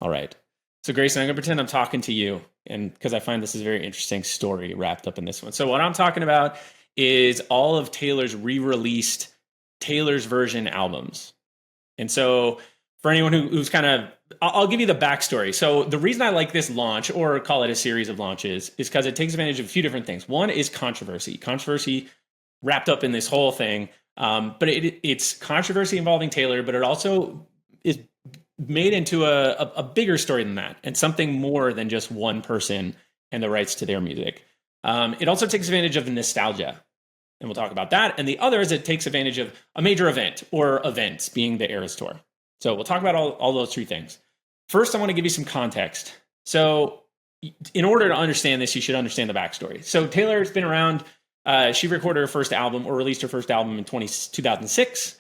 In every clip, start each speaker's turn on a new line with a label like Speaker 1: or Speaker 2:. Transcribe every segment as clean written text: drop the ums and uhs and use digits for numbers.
Speaker 1: All right. So, Grayson, I'm going to pretend I'm talking to you, and because I find this is a very interesting story wrapped up in this one. So, what I'm talking about is all of Taylor's re-released Taylor's version albums. And so, for anyone who's kind of, I'll give you the backstory. So, the reason I like this launch, or call it a series of launches, is because it takes advantage of a few different things. One is controversy wrapped up in this whole thing. But it's controversy involving Taylor, but it also is made into a bigger story than that, and something more than just one person and the rights to their music. It also takes advantage of the nostalgia, and we'll talk about that. And the other is it takes advantage of a major event, or events being the Eras Tour. So we'll talk about all those three things. First, I want to give you some context. So in order to understand this, you should understand the backstory. So Taylor's been around. She recorded her first album, or released her first album in 2006.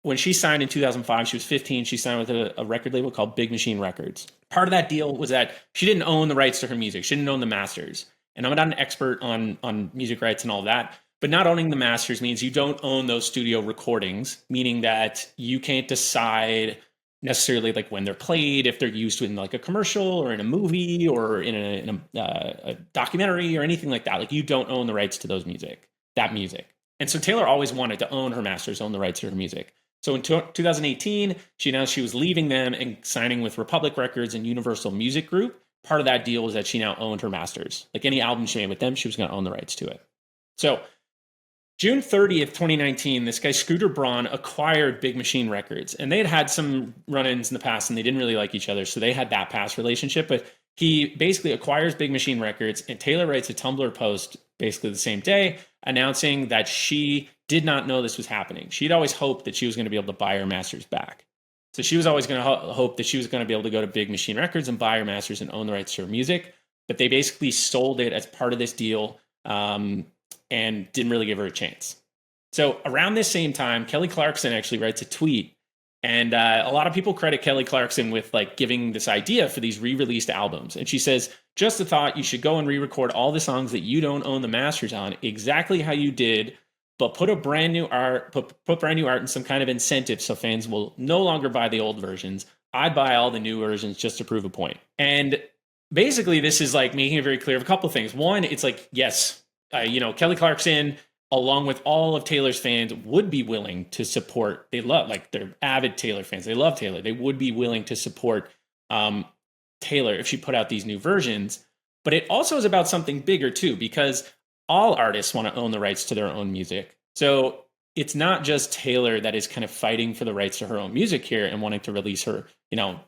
Speaker 1: When she signed in 2005, she was 15. She signed with a record label called Big Machine Records. Part of that deal was that she didn't own the rights to her music. She didn't own the masters. And I'm not an expert on music rights and all that, but not owning the masters means you don't own those studio recordings, meaning that you can't decide necessarily like when they're played, if they're used in like a commercial or in a movie or in a documentary or anything like that. Like you don't own the rights to that music. And so Taylor always wanted to own her masters, own the rights to her music. So in 2018, she announced she was leaving them and signing with Republic Records and Universal Music Group. Part of that deal was that she now owned her masters. Like any album she made with them, she was going to own the rights to it. So June 30th, 2019, this guy, Scooter Braun, acquired Big Machine Records. And they had some run-ins in the past, and they didn't really like each other, so they had that past relationship. But he basically acquires Big Machine Records, and Taylor writes a Tumblr post basically the same day announcing that she did not know this was happening. She'd always hoped that she was going to be able to buy her masters back. So she was always going to hope that she was going to be able to go to Big Machine Records and buy her masters and own the rights to her music. But they basically sold it as part of this deal, and didn't really give her a chance. So around this same time, Kelly Clarkson actually writes a tweet, and a lot of people credit Kelly Clarkson with like giving this idea for these re-released albums. And she says, "Just a thought, you should go and re-record all the songs that you don't own the masters on, exactly how you did, but put brand new art and some kind of incentive so fans will no longer buy the old versions. I'd buy all the new versions just to prove a point." And basically, this is like making it very clear of a couple of things. One, it's like, yes, Kelly Clarkson, along with all of Taylor's fans, would be willing to support. They're avid Taylor fans. They love Taylor. They would be willing to support Taylor if she put out these new versions. But it also is about something bigger too, because all artists want to own the rights to their own music. So it's not just Taylor that is kind of fighting for the rights to her own music here and wanting to release her,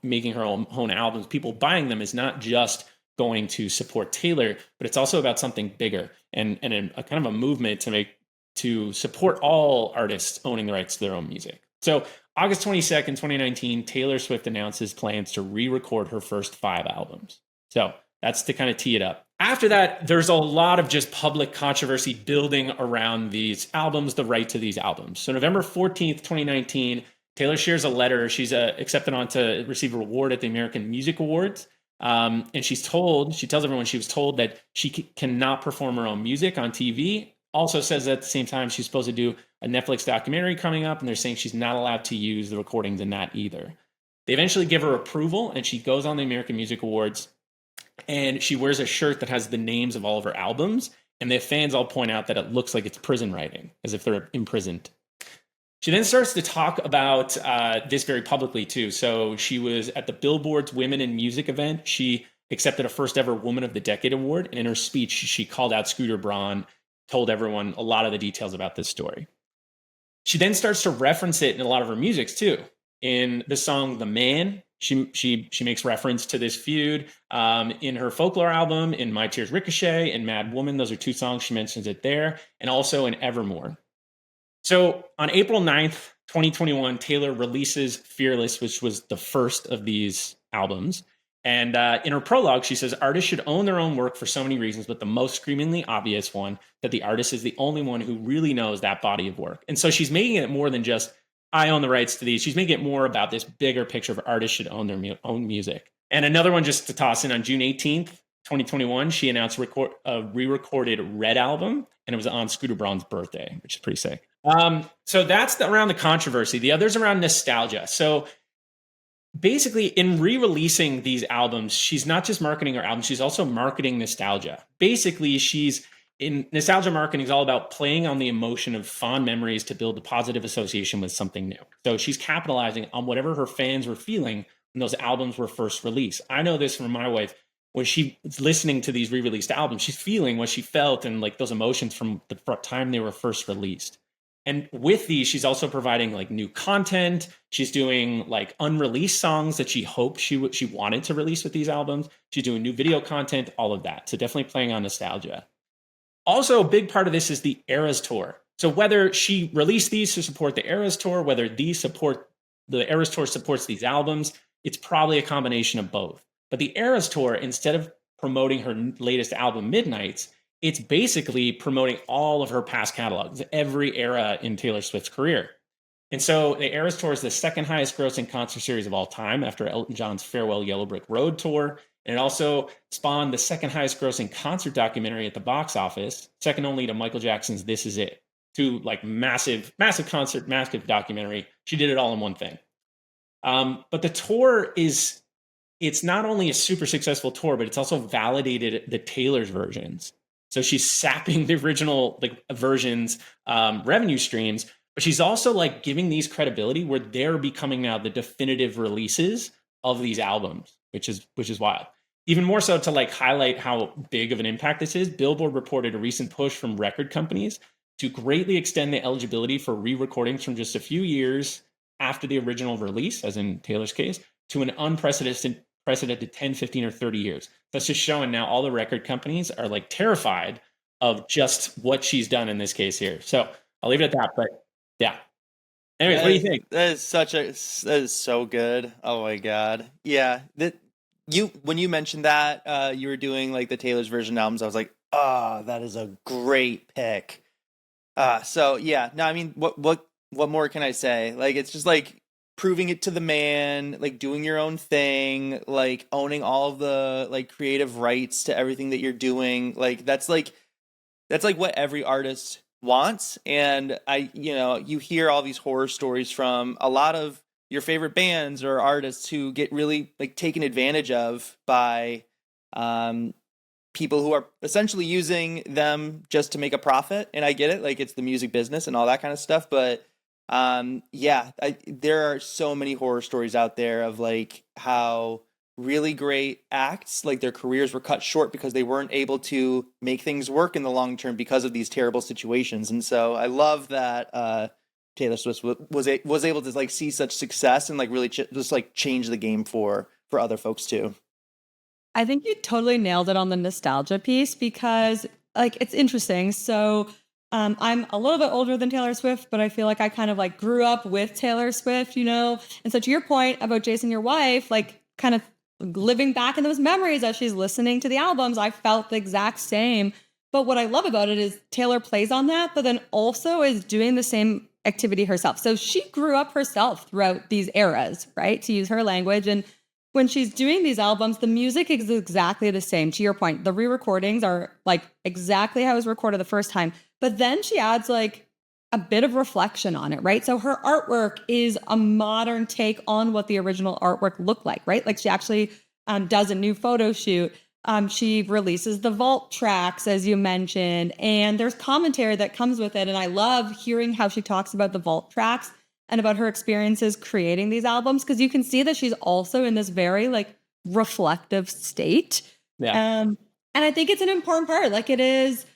Speaker 1: making her own albums. People buying them is not just going to support Taylor, but it's also about something bigger and a kind of a movement to support all artists owning the rights to their own music. So August 22nd, 2019, Taylor Swift announces plans to re-record her first 5 albums. So that's to kind of tee it up. After that, there's a lot of just public controversy building around these albums, the right to these albums. So November 14th, 2019, Taylor shares a letter. She's accepted on to receive a reward at the American Music Awards. And she tells everyone she was told that she cannot perform her own music on TV. Also says that at the same time she's supposed to do a Netflix documentary coming up, and they're saying she's not allowed to use the recordings in that either. They eventually give her approval, and she goes on the American Music Awards, and she wears a shirt that has the names of all of her albums, and the fans all point out that it looks like it's prison writing, as if they're imprisoned. She then starts to talk about this very publicly, too. So she was at the Billboard's Women in Music event. She accepted a first ever Woman of the Decade award. And in her speech, she called out Scooter Braun, told everyone a lot of the details about this story. She then starts to reference it in a lot of her musics, too. In the song The Man, she makes reference to this feud. In her Folklore album, in My Tears Ricochet, and Mad Woman, those are 2 songs. She mentions it there. And also in Evermore. So on April 9th, 2021, Taylor releases Fearless, which was the first of these albums. And in her prologue, she says, artists should own their own work for so many reasons, but the most screamingly obvious one, that the artist is the only one who really knows that body of work. And so she's making it more than just, I own the rights to these. She's making it more about this bigger picture of artists should own their own music. And another one just to toss in, on June 18th, 2021, she announced a re-recorded Red album, and it was on Scooter Braun's birthday, which is pretty sick. So that's around the controversy. The other's around nostalgia. So basically in re-releasing these albums, she's not just marketing her albums, she's also marketing nostalgia. Basically, she's in nostalgia marketing is all about playing on the emotion of fond memories to build a positive association with something new. So she's capitalizing on whatever her fans were feeling when those albums were first released. I know this from my wife. When she's listening to these re-released albums, she's feeling what she felt and like those emotions from the time they were first released. And with these, she's also providing like new content. She's doing like unreleased songs that she hoped she wanted to release with these albums. She's doing new video content, all of that. So definitely playing on nostalgia. Also, a big part of this is the Eras Tour. So whether she released these to support the Eras Tour, whether the Eras Tour supports these albums, it's probably a combination of both. But the Eras Tour, instead of promoting her latest album, Midnights, it's basically promoting all of her past catalogs, every era in Taylor Swift's career. And so the Eras Tour is the second highest grossing concert series of all time after Elton John's Farewell Yellow Brick Road tour. And it also spawned the second highest grossing concert documentary at the box office, second only to Michael Jackson's This Is It. Two like massive concert, massive documentary. She did it all in one thing. But the tour it's not only a super successful tour, but it's also validated the Taylor's versions. So she's sapping the original like versions revenue streams, but she's also like giving these credibility where they're becoming now the definitive releases of these albums, which is wild. Even more so to like highlight how big of an impact this is, Billboard reported a recent push from record companies to greatly extend the eligibility for re-recordings from just a few years after the original release, as in Taylor's case, to an unprecedented 10, 15, or 30 years. That's just showing now all the record companies are like terrified of just what she's done in this case here. So I'll leave it at that. But yeah. Anyways, what do you think?
Speaker 2: That is so good. Oh my God. Yeah. When you mentioned that you were doing like the Taylor's version albums, I was like, oh, that is a great pick. So yeah, no, I mean, what more can I say? Like, it's just like proving it to the man, like doing your own thing, like owning all of the like creative rights to everything that you're doing. Like that's like what every artist wants. And you hear all these horror stories from a lot of your favorite bands or artists who get really like taken advantage of by people who are essentially using them just to make a profit. And I get it, like it's the music business and all that kind of stuff, but there are so many horror stories out there of like how really great acts, like their careers were cut short because they weren't able to make things work in the long term because of these terrible situations. And so I love that Taylor Swift was able to like see such success and like really just like change the game for other folks too.
Speaker 3: I think you totally nailed it on the nostalgia piece because like it's interesting. So I'm a little bit older than Taylor Swift, but I feel like I kind of like grew up with Taylor Swift, And so to your point about Jason, your wife, like kind of living back in those memories as she's listening to the albums, I felt the exact same. But what I love about it is Taylor plays on that, but then also is doing the same activity herself. So she grew up herself throughout these eras, right? To use her language. And when she's doing these albums, the music is exactly the same. To your point, the re-recordings are like exactly how it was recorded the first time. But then she adds like a bit of reflection on it, right? So her artwork is a modern take on what the original artwork looked like, right? Like she actually does a new photo shoot. She releases the vault tracks, as you mentioned, and there's commentary that comes with it. And I love hearing how she talks about the vault tracks and about her experiences creating these albums, because you can see that she's also in this very like reflective state.
Speaker 1: Yeah.
Speaker 3: And I think it's an important part. Like it is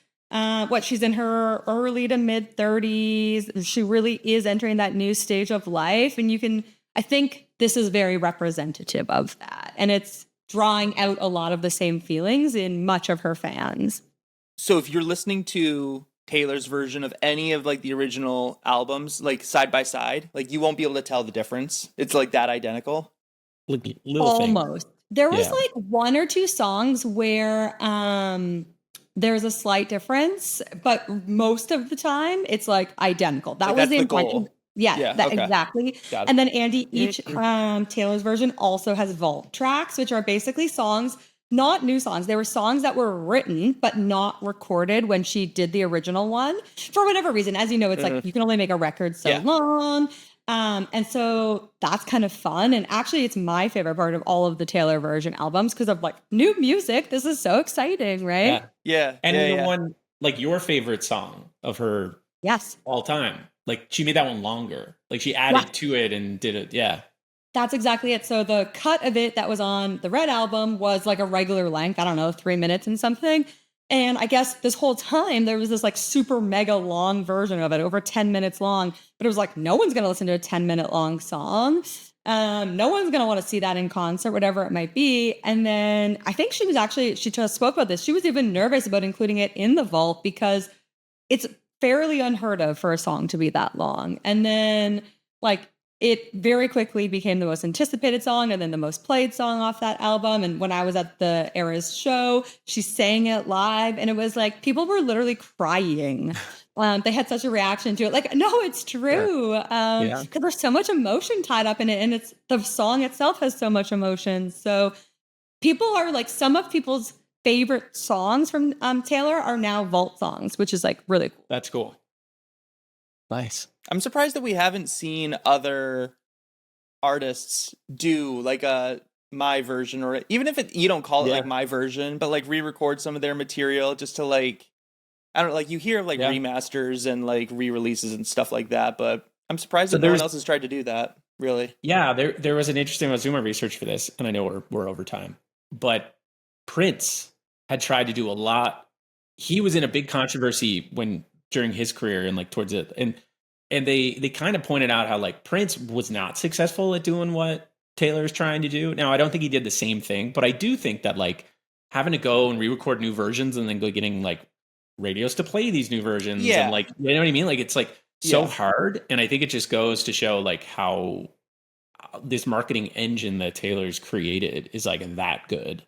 Speaker 3: she's in her early to mid 30s. She really is entering that new stage of life. And I think this is very representative of that. And it's drawing out a lot of the same feelings in much of her fans.
Speaker 2: So if you're listening to Taylor's version of any of like the original albums, like side by side, like you won't be able to tell the difference. It's like that identical.
Speaker 3: Almost. There was like one or two songs where there's a slight difference, but most of the time it's like identical. That was the goal. Exactly. And then Andy, each Taylor's version also has vault tracks, which are basically songs, not new songs. They were songs that were written but not recorded when she did the original one for whatever reason. As you know, it's like you can only make a record so long. And so that's kind of fun. And actually, it's my favorite part of all of the Taylor version albums because of like new music. This is so exciting, right?
Speaker 1: Yeah.
Speaker 2: Yeah.
Speaker 1: And
Speaker 2: yeah,
Speaker 1: the
Speaker 2: yeah.
Speaker 1: one, like your favorite song of her
Speaker 3: Yes.
Speaker 1: all time, like she made that one longer. Like she added to it and did it. Yeah.
Speaker 3: That's exactly it. So the cut of it that was on the Red album was like a regular length, I don't know, 3 minutes and something. And I guess this whole time there was this like super mega long version of it, over 10 minutes long. But it was like, no one's going to listen to a 10-minute long song. No one's going to want to see that in concert, whatever it might be. And then I think she just spoke about this. She was even nervous about including it in the vault because it's fairly unheard of for a song to be that long. And then like it very quickly became the most anticipated song and then the most played song off that album. And when I was at the Eras show, she sang it live and it was like people were literally crying. They had such a reaction to it. Like, no, it's true. Because there's so much emotion tied up in it. And it's the song itself has so much emotion. So people are like, some of people's favorite songs from Taylor are now vault songs, which is like really cool.
Speaker 1: That's cool. Nice.
Speaker 2: I'm surprised that we haven't seen other artists do like a my version, or even if you don't call it like my version, but like re-record some of their material just to like, I don't know, like you hear of like remasters and like re-releases and stuff like that, but I'm surprised that no one else has tried to do that, really.
Speaker 1: Yeah, there was an interesting Zuma research for this, and I know we're over time, but Prince had tried to do a lot. He was in a big controversy during his career and like towards it, and they kind of pointed out how like Prince was not successful at doing what Taylor's trying to do. Now, I don't think he did the same thing, but I do think that like having to go and re-record new versions and then go getting like radios to play these new versions and like, you know what I mean? Like it's like so hard. And I think it just goes to show like how this marketing engine that Taylor's created is like that good.